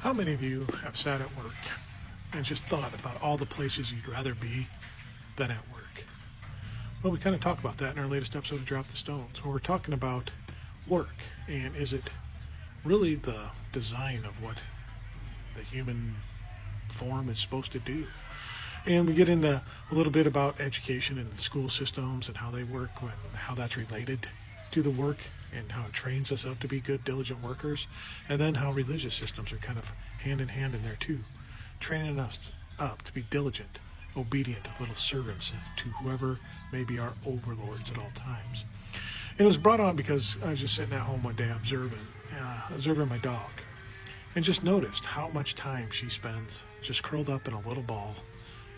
How many of you have sat at work and just thought about all the places you'd rather be than at work? Well, we kind of talk about that in our latest episode of Drop the Stones, where we're talking about work and is it really the design of what the human form is supposed to do? And we get into a little bit about education and the school systems and how they work and how that's related to the work and how it trains us up to be good, diligent workers. And then how religious systems are kind of hand in hand in there too, training us up to be diligent, obedient little servants to whoever may be our overlords at all times. And it was brought on because I was just sitting at home one day observing my dog, and just noticed how much time she spends just curled up in a little ball,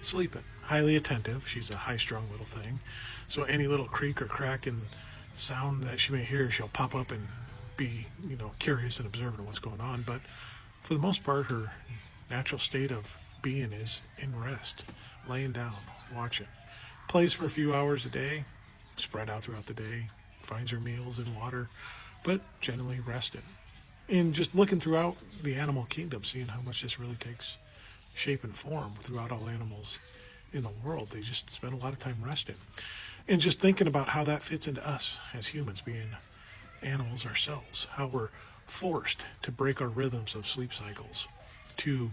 sleeping. Highly attentive. She's a high-strung little thing, so any little creak or crack in sound that she may hear, she'll pop up and be, curious and observant of what's going on. But for the most part, her natural state of being is in rest, laying down, watching. Plays for a few hours a day, spread out throughout the day, finds her meals and water, but generally resting. And just looking throughout the animal kingdom, seeing how much this really takes shape and form throughout all animals in the world. They just spend a lot of time resting. And just thinking about how that fits into us as humans, being animals ourselves, how we're forced to break our rhythms of sleep cycles, to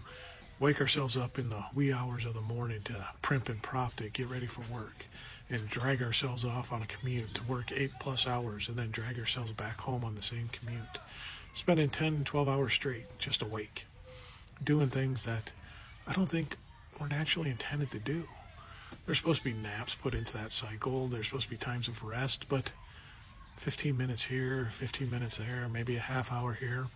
wake ourselves up in the wee hours of the morning to primp and prop to get ready for work, and drag ourselves off on a commute to work 8+ hours and then drag ourselves back home on the same commute, spending 10 and 12 hours straight just awake, doing things that I don't think we're naturally intended to do. There's supposed to be naps put into that cycle. There's supposed to be times of rest, but 15 minutes here, 15 minutes there, maybe a half hour here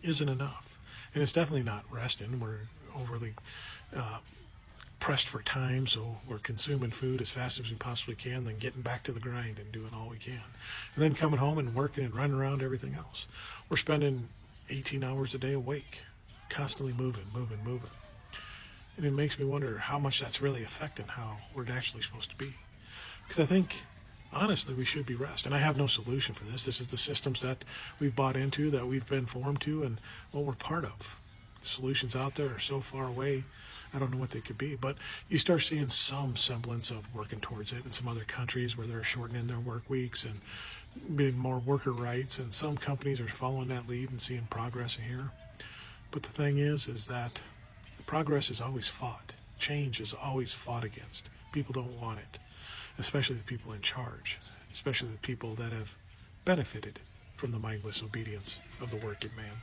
isn't enough. And it's definitely not resting. We're overly pressed for time, so we're consuming food as fast as we possibly can, then getting back to the grind and doing all we can. And then coming home and working and running around everything else. We're spending 18 hours a day awake, constantly moving. And it makes me wonder how much that's really affecting how we're naturally supposed to be. Because I think, honestly, we should be rest. And I have no solution for this. This is the systems that we've bought into, that we've been formed to, and what we're part of. The solutions out there are so far away, I don't know what they could be. But you start seeing some semblance of working towards it in some other countries where they're shortening their work weeks and being more worker rights. And some companies are following that lead and seeing progress here. But the thing is that progress is always fought. Change is always fought against. People don't want it, especially the people in charge, especially the people that have benefited from the mindless obedience of the working man.